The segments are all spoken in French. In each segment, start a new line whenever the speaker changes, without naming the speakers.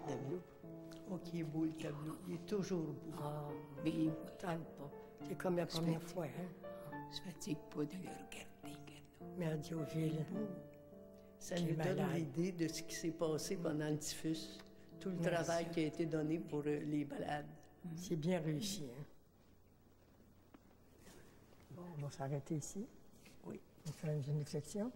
tableau.
Oh, qui est beau le tableau. Il est toujours beau.
Ah, mais il me tente pas.
C'est comme la première fois, hein?
Je ne fatigue pas de le regarder,
Mère Dioville, ça nous donne l'idée de ce qui s'est passé pendant le typhus. Tout le travail qui a été donné pour les malades.
C'est bien réussi, hein?
Bon, on va s'arrêter ici.
Oui.
On va faire une génuflexion.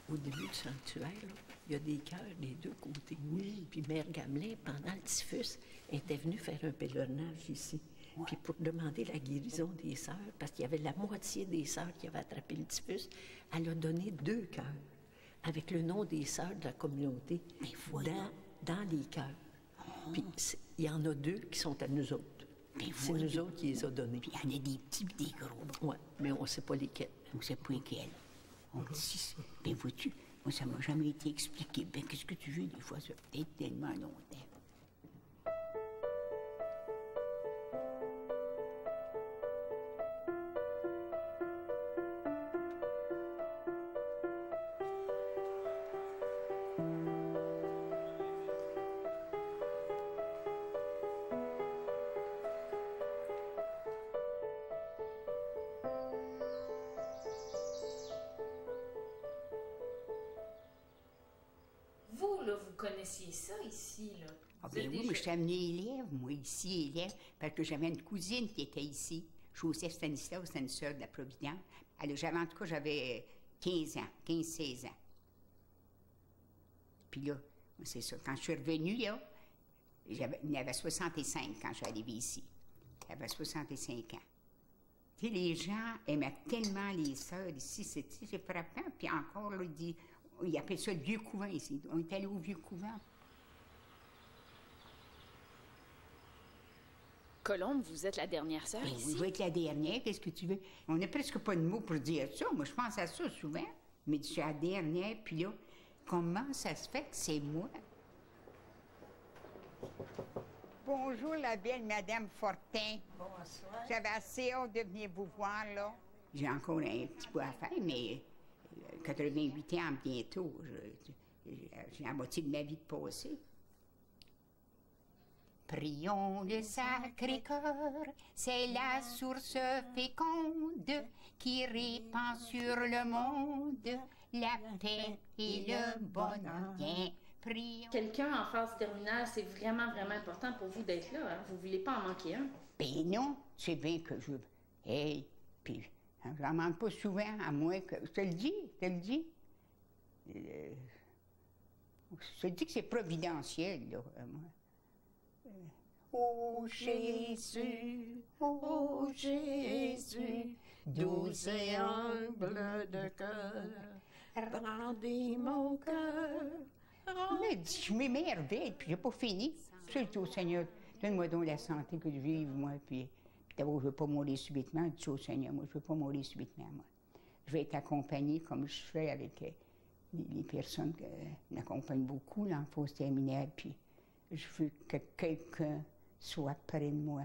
Au début du sanctuaire, là, il y a des cœurs des deux côtés. Oui. Puis Mère Gamelin, pendant le typhus, était venue faire un pèlerinage ici. Ouais. Puis pour demander la guérison des sœurs, parce qu'il y avait la moitié des sœurs qui avaient attrapé le typhus, elle a donné 2 cœurs avec le nom des sœurs de la communauté dans les cœurs. Puis il y en a 2 qui sont à nous autres. C'est nous autres qui les a donnés.
Puis il y en a des petits et des gros.
Oui, mais on ne sait pas lesquels.
On ne sait pas lesquels. On dit, ben vois-tu, moi ça m'a jamais été expliqué. Ben qu'est-ce que tu veux, des fois, ça peut être tellement longtemps.
Vous connaissiez ça ici, là?
Ah ben oui, mais je suis amenée élève, moi, ici, élève, parce que j'avais une cousine qui était ici, Joseph Stanislas, c'était une sœur de la Providence. En tout cas, j'avais 15 ans, 15-16 ans. Puis là, c'est ça, quand je suis revenue, là, il y avait 65 quand je suis arrivée ici. J'avais 65 ans. Tu sais, les gens aimaient tellement les sœurs ici, c'est frappant. Puis encore, là, ils appellent ça le vieux couvent ici. On est allé au vieux couvent.
Colombe, vous êtes la dernière sœur ici?
Vous êtes la dernière, qu'est-ce que tu veux? On n'a presque pas de mots pour dire ça. Moi, je pense à ça souvent. Mais je suis la dernière, puis là, comment ça se fait que c'est moi? Bonjour, la belle Madame Fortin.
Bonsoir.
J'avais assez hâte de venir vous voir, là. J'ai encore un petit peu à faire, mais 88 ans bientôt. J'ai la moitié de ma vie de passée. Prions le Sacré-Cœur, c'est la source féconde qui répand sur le monde la paix et le bonheur. Prions...
Quelqu'un en phase terminale, c'est vraiment, vraiment important pour vous d'être là. Hein? Vous ne voulez pas en manquer un?
Ben non, c'est bien que je... Hey, puis j'en manque pas souvent, à moins que... Je te le dis. Je te dis que c'est providentiel, là, moi. Ô Jésus,
doux et humble de cœur, rendez mon cœur.
Je m'émerveille, puis j'ai pas fini. Je dis au Seigneur, donne-moi donc la santé que je vive, moi, puis d'abord, je veux pas mourir subitement. Je dis au Seigneur, moi, je veux pas mourir subitement, moi. Je vais être accompagnée comme je fais avec les personnes qui m'accompagnent beaucoup, là, en fausse terminale, puis je veux que quelqu'un soit près de moi.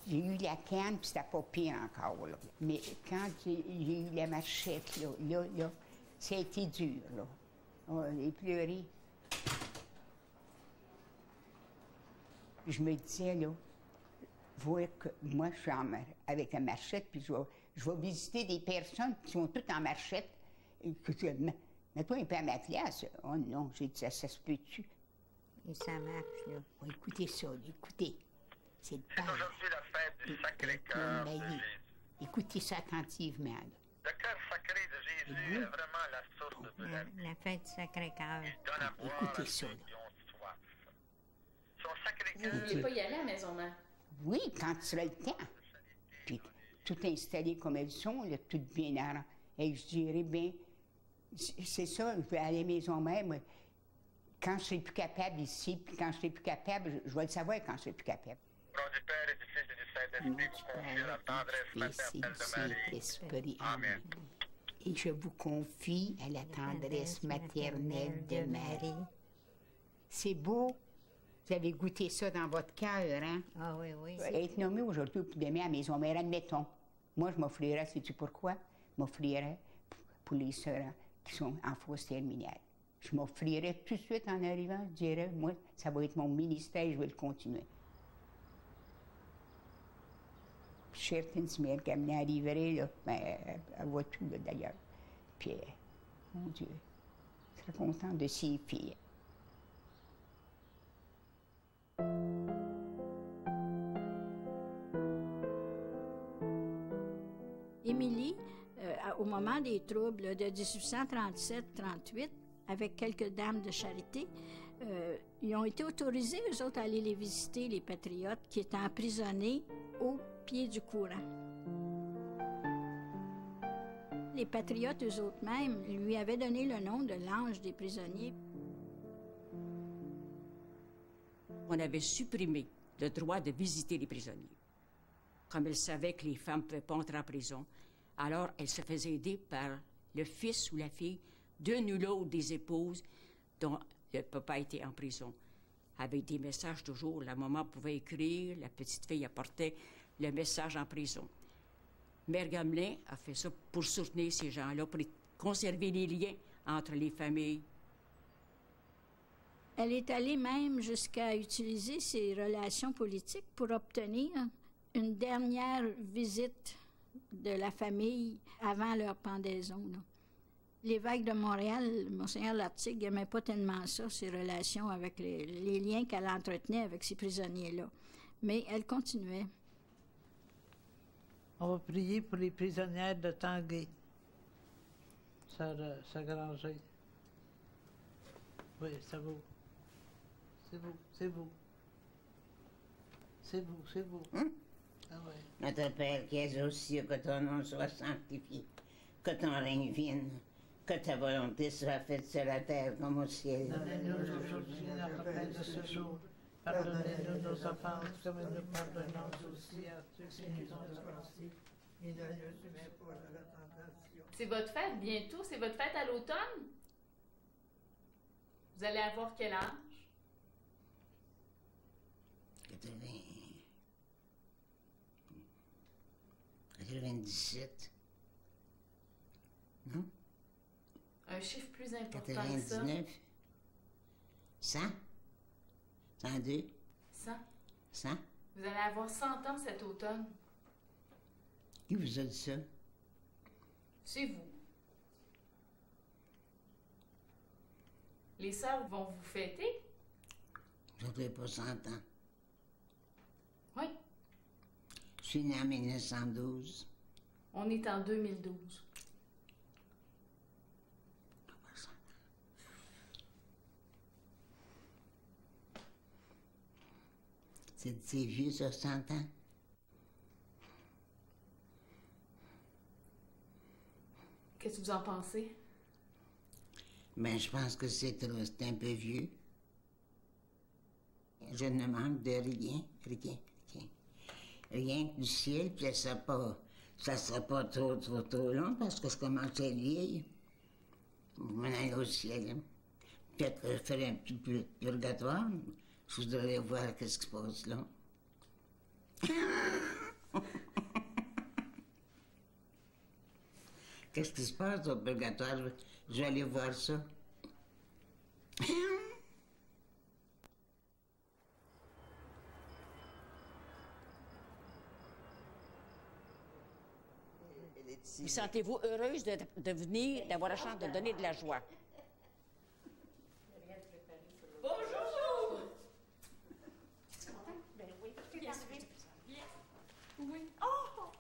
J'ai eu la canne, puis c'était pas pire encore, là. Mais quand j'ai eu la machette, là, ça a été dur, là. Oh, j'ai pleuré. Je me disais, là, voir que moi, je suis avec la machette, puis je vais visiter des personnes qui sont toutes en machette, et que mets-toi un peu à ma place. Oh non, j'ai dit, ça se peut-tu?
Et ça marche, là.
Oh, écoutez ça, écoutez. C'est
aujourd'hui la fête du Sacré-Cœur de Jésus.
Écoutez ça attentivement, là.
Le cœur sacré de Jésus est vraiment la source de la vie.
La fête du Sacré-Cœur.
Il donne à boire
Écoutez
à
ça,
ceux
là.
qui ont soif. Son Sacré-Cœur...
Vous ne voulez pas y aller à la maison mère?
Oui, quand tu auras le temps. Puis tout installé comme elles sont, là, tout bien arrangé. Et je dirais, bien, c'est ça, je vais aller à la maison mère, moi, quand je serai plus capable ici, puis quand je serai plus capable, je vais le savoir quand je serai plus capable.
Au nom du Père et du Fils et du Saint-Esprit, vous confie la tendresse maternelle de Marie. Amen.
Et je vous confie à la tendresse maternelle de Marie. C'est beau. Vous avez goûté ça dans votre cœur, hein?
Ah oui, oui.
Être nommé aujourd'hui ou demain à la maison mère, admettons. Moi, je m'offrirais, sais-tu pourquoi? Je m'offrirais pour les sœurs qui sont en fausse terminale. Je m'offrirais tout de suite en arrivant, je dirais, moi, ça va être mon ministère, je vais le continuer. Certaines mères qui arriveraient, là, ben, elle voit tout, là, d'ailleurs. Puis, mon Dieu, je serais contente de ses filles.
Émilie, au moment des troubles de 1837-38, avec quelques dames de charité, ils ont été autorisés, eux autres, à aller les visiter, les patriotes, qui étaient emprisonnés au pied du courant. Les patriotes, eux autres mêmes, lui avaient donné le nom de l'ange des prisonniers.
On avait supprimé le droit de visiter les prisonniers. Comme elle savait que les femmes ne pouvaient pas entrer en prison, alors elle se faisait aider par le fils ou la fille d'une ou l'autre des épouses dont le papa était en prison. Avec des messages toujours, la maman pouvait écrire, la petite fille apportait le message en prison. Mère Gamelin a fait ça pour soutenir ces gens-là, pour conserver les liens entre les familles.
Elle est allée même jusqu'à utiliser ses relations politiques pour obtenir une dernière visite de la famille avant leur pendaison. Là. L'évêque de Montréal, Monseigneur Lartigue, n'aimait pas tellement ça, ses relations avec les liens qu'elle entretenait avec ces prisonniers-là. Mais elle continuait.
On va prier pour les prisonnières de Tanguay. Sœur Granger. Oui, c'est vous. C'est vous, c'est vous. C'est vous, c'est vous. Ah ouais.
Notre Père qui es aux cieux, que ton nom soit sanctifié, que ton règne vienne, que ta volonté soit faite sur la terre comme au ciel.
Donnez-nous aujourd'hui notre pain de ce jour. Pardonnez-nous nos offenses, comme nous pardonnons aussi à ceux qui nous ont offensés. Et ne nous soumets pas à la tentation.
C'est votre fête bientôt? C'est votre fête à l'automne? Vous allez avoir quel âge?
97. Non?
Un chiffre plus important que ça.
99. 100. 102.
100.
100.
Vous allez avoir 100 ans cet automne.
Qui vous a dit ça?
C'est vous. Les sœurs vont vous fêter?
Je n'avais pas 100 ans.
Oui.
Je suis née en 1912.
On est en 2012.
C'est vieux, ça, 100 ans?
Qu'est-ce que vous en pensez?
Ben, je pense que c'est un peu vieux. Je ne manque de rien, rien, rien. Rien que du ciel, puis ça sera pas trop long, parce que je commence à être vieille. Je m'en aller au ciel. Peut-être que je ferai un petit peu de purgatoire. Je voudrais voir qu'est-ce qui se passe là. Qu'est-ce qui se passe au purgatoire? Je vais aller voir ça.
Vous sentez-vous heureuse de venir, d'avoir la chance de donner de la joie?
Bonjour!
Ben oui.
Oui.
Oh!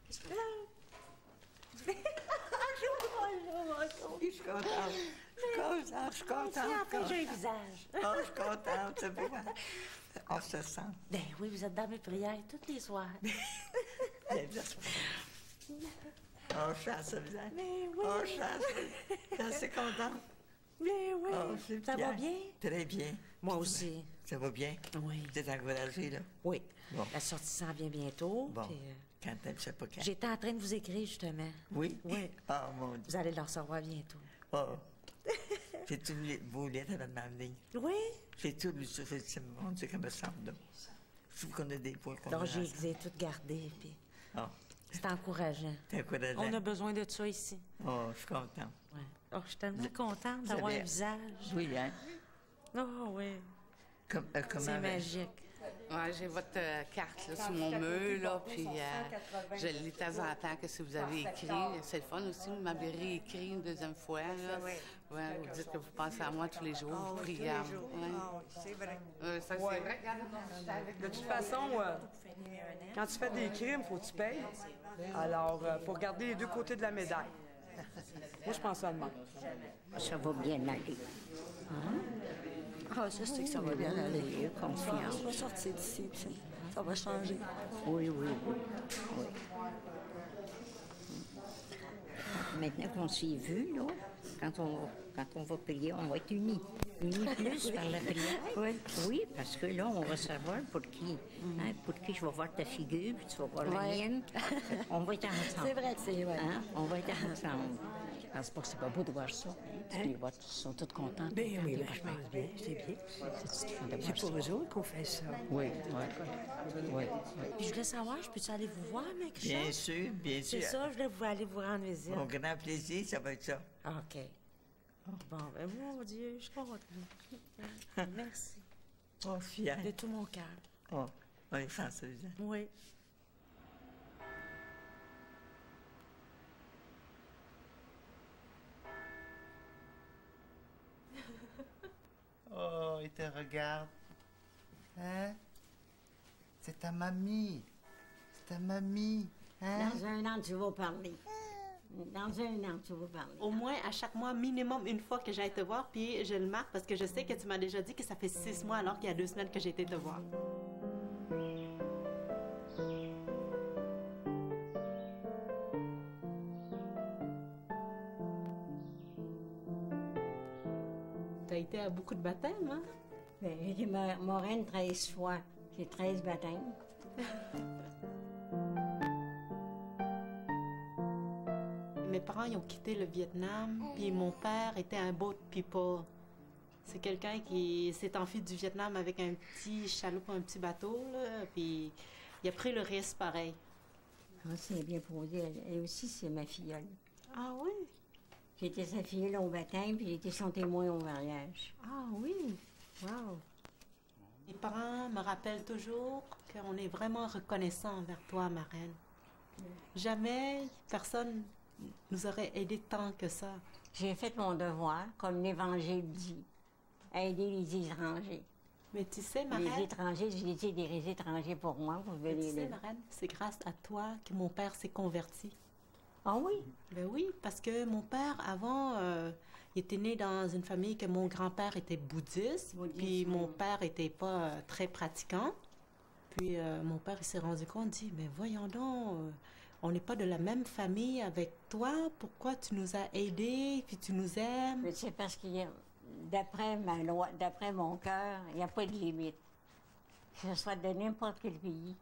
Qu'est-ce que
Je suis contente. Je suis contente.
J'ai un visage.
Oh, je suis contente, c'est beau. On se sent.
Ben oui, vous êtes dans mes prières toutes les soirs.
On chasse, vous êtes.
Mais oui.
On chasse. Je suis assez contente.
Mais oui.
Oh,
ça va bien?
Très bien.
Moi aussi.
Ça va bien?
Oui.
Vous êtes encouragée, là?
Oui.
Bon.
La sortie s'en vient bientôt.
Bon.
Puis,
quand elle ne sait pas quand.
j'étais en train de vous écrire, justement.
Oui?
Oui.
Oh, mon Dieu.
Vous allez le recevoir bientôt.
Oh. J'ai tous les beaux lettres à demander.
Oui?
J'ai tout lu sur mon Dieu, comme ça me semble. Je trouve qu'on a des points qu'on
Donc, je les ai toutes gardées, puis
Ah,
c'est encourageant.
c'est encourageant.
On a besoin de ça ici.
Oh, je suis content.
Ouais. Oh, je suis tellement contente d'avoir un visage.
Oui, hein?
Oh, oui.
Comment
C'est magique.
Ouais, j'ai votre carte là, sur mon mur, là, puis je lis de temps en temps que si vous avez écrit. C'est le fun aussi, vous m'avez réécrit une deuxième fois. Là. Ouais, vous dites que vous pensez à moi tous les jours, vous priez.
Ah oui, c'est vrai.
Ça, c'est vrai.
De toute façon, quand tu fais des crimes, faut que tu payes. Alors, faut regarder les deux côtés de la médaille. Moi, je pense ça de même.
Ça va bien aller.
Ah, je sais que ça va bien aller.
Confiance.
On va sortir d'ici, puis ça va changer.
Oui, oui, oui. Oui. Maintenant qu'on s'est vu, là, quand on va prier, on va être unis. Unis plus par la prière. Oui. Oui, parce que là, on va savoir pour qui. Hein, pour qui je vais voir ta figure, puis tu vas voir la mienne. On va être ensemble.
C'est vrai que c'est vrai.
Hein? On va être ensemble. Je pense pas que c'est pas beau de voir ça. Hein? Les voix sont toutes contentes.
Ben oui, ben, je pense bien, c'est bien. C'est pour eux autres qu'on fait ça.
Oui, oui.
Puis je voulais savoir, je peux-tu aller vous voir, mec?
Bien sûr, bien sûr.
C'est ça, je voulais aller vous rendre visite.
Mon grand plaisir, ça va être ça.
Ah, OK. Bon, ben mon Dieu, je suis contente. Merci.
Oh, fière.
De tout mon cœur.
Oh, on est chanceuse. Hein?
Oui.
Oh, il te regarde. Hein? C'est ta mamie. C'est ta mamie. Hein?
Dans un an, tu vas parler. Dans un an, tu vas parler.
Au moins, à chaque mois, minimum une fois que j'aille te voir, puis je le marque parce que je sais que tu m'as déjà dit que ça fait 6 mois alors qu'il y a 2 semaines que j'ai été te voir. T'as été à beaucoup de baptêmes, hein?
Ben, j'ai été moraine 13 fois. J'ai 13 baptêmes.
Mes parents ils ont quitté le Vietnam, puis mon père était un boat people. C'est quelqu'un qui s'est enfui du Vietnam avec un petit chaloupe, un petit bateau, là, puis il a pris le risque pareil.
Ah, c'est bien posé. Elle aussi, c'est ma filleule.
Ah oui?
J'ai été sa filleule au baptême, puis j'ai été son témoin au mariage.
Ah oui? Wow! Mes parents me rappellent toujours qu'on est vraiment reconnaissant envers toi, ma reine. Jamais personne nous aurait aidé tant que ça.
J'ai fait mon devoir, comme l'Évangile dit, aider les étrangers.
Mais tu sais, ma
les
reine...
étrangers, j'ai été des étrangers pour moi. Vous
Mais
venez
tu sais, ma reine, c'est grâce à toi que mon père s'est converti.
Ah oui?
Ben oui, parce que mon père, avant, il était né dans une famille que mon grand-père était bouddhiste, puis mon père était pas très pratiquant. Puis mon père, il s'est rendu compte, dit, mais voyons donc, on n'est pas de la même famille avec toi, pourquoi tu nous as aidés, puis tu nous aimes?
Mais c'est parce que d'après ma loi, d'après mon cœur, il n'y a pas de limite. Que ce soit de n'importe quel pays,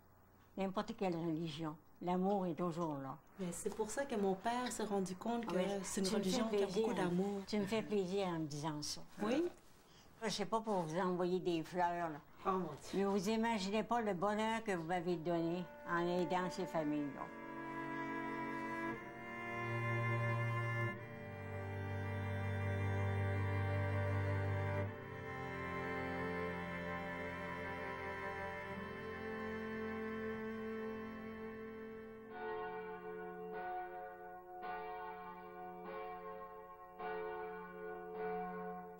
n'importe quelle religion. L'amour est toujours là.
Mais c'est pour ça que mon père s'est rendu compte que
Oui,
c'est une
tu me
religion
fais
qui a
plaisir,
beaucoup d'amour.
Tu me fais plaisir en me disant ça.
Oui?
Je sais pas pour vous envoyer des fleurs, là.
Oh mon Dieu.
Mais vous imaginez pas le bonheur que vous m'avez donné en aidant ces familles-là.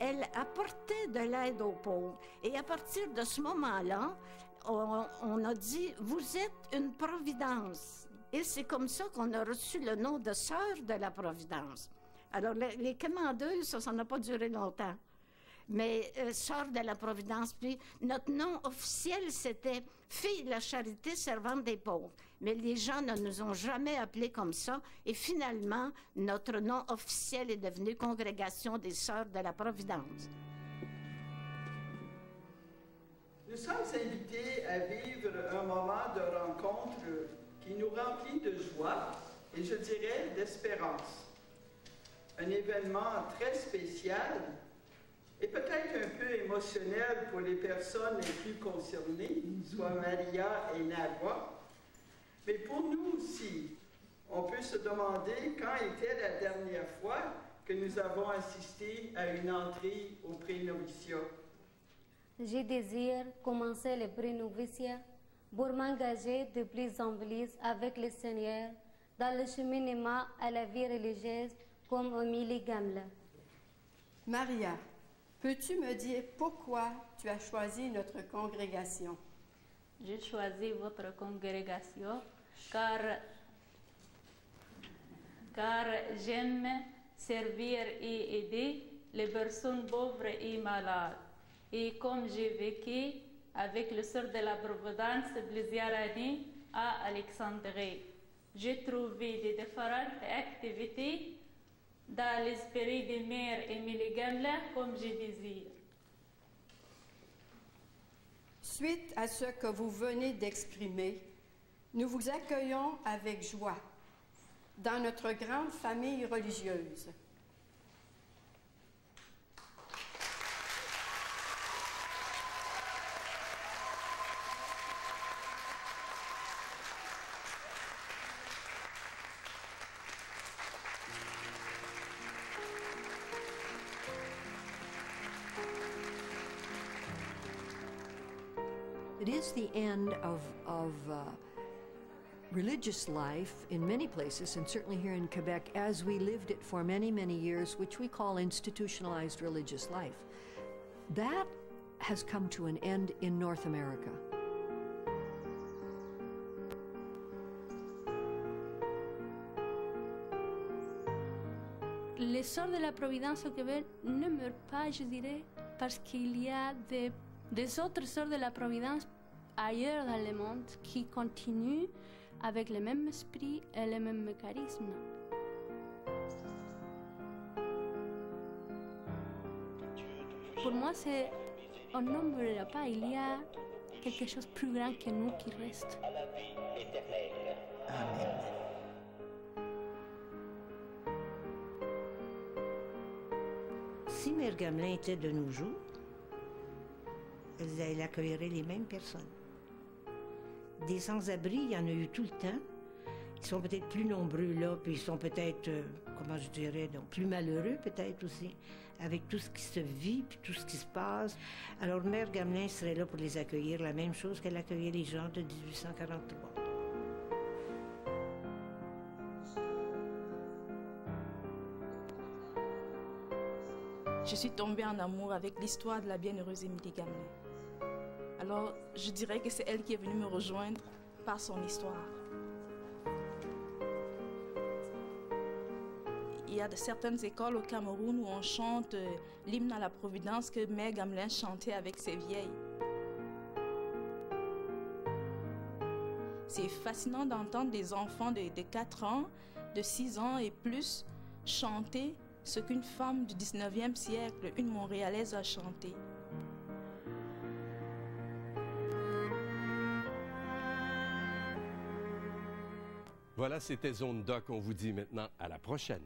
Elle apportait de l'aide aux pauvres. Et à partir de ce moment-là, on a dit, vous êtes une providence. Et c'est comme ça qu'on a reçu le nom de Sœur de la Providence. Alors, les commandeuses, ça n'a pas duré longtemps. Mais Sœur de la Providence, puis notre nom officiel, c'était Fille de la Charité, servante des pauvres. Mais les gens ne nous ont jamais appelés comme ça. Et finalement, notre nom officiel est devenu Congrégation des Sœurs de la Providence.
Nous sommes invités à vivre un moment de rencontre qui nous remplit de joie et je dirais d'espérance. Un événement très spécial et peut-être un peu émotionnel pour les personnes les plus concernées, soit Maria et Nagua. Mais pour nous aussi, on peut se demander quand était la dernière fois que nous avons assisté à une entrée au pré-noviciat.
Je désire commencer le pré-noviciat pour m'engager de plus en plus avec le Seigneur dans le cheminement à la vie religieuse comme Émilie Gamelin.
Maria, peux-tu me dire pourquoi tu as choisi notre congrégation?
J'ai choisi votre congrégation car j'aime servir et aider les personnes pauvres et malades. Et comme j'ai vécu avec le Sœur de la Providence plusieurs années à Alexandrie, j'ai trouvé des différentes activités dans l'esprit de Mère Émilie Gamelin comme je désire.
Suite à ce que vous venez d'exprimer, nous vous accueillons avec joie dans notre grande famille religieuse.
It is the end of religious life in many places, and certainly here in Quebec, as we lived it for many, many years, which we call institutionalized religious life. That has come to an end in North America.
Les Sœurs de la Providence au Québec ne meurent pas, je dirais, parce qu'il y a des autres Sœurs de la Providence ailleurs dans le monde qui continuent avec le même esprit et le même charisme. Pour moi, on n'oubliera pas, il y a quelque chose de plus grand que nous qui reste.
Amen.
Si Mère Gamelin était de nos jours, elle accueillerait les mêmes personnes. Des sans-abri, il y en a eu tout le temps. Ils sont peut-être plus nombreux là, puis ils sont peut-être, comment je dirais, donc, plus malheureux peut-être aussi, avec tout ce qui se vit, puis tout ce qui se passe. Alors Mère Gamelin serait là pour les accueillir, la même chose qu'elle accueillait les gens de 1843.
Je suis tombée en amour avec l'histoire de la bienheureuse Émilie Gamelin. Alors, je dirais que c'est elle qui est venue me rejoindre par son histoire. Il y a certaines écoles au Cameroun où on chante l'hymne à la Providence que Mère Gamelin chantait avec ses vieilles. C'est fascinant d'entendre des enfants de 4 ans, de 6 ans et plus chanter ce qu'une femme du 19e siècle, une Montréalaise, a chanté.
Voilà, c'était Zone Doc. On vous dit maintenant à la prochaine.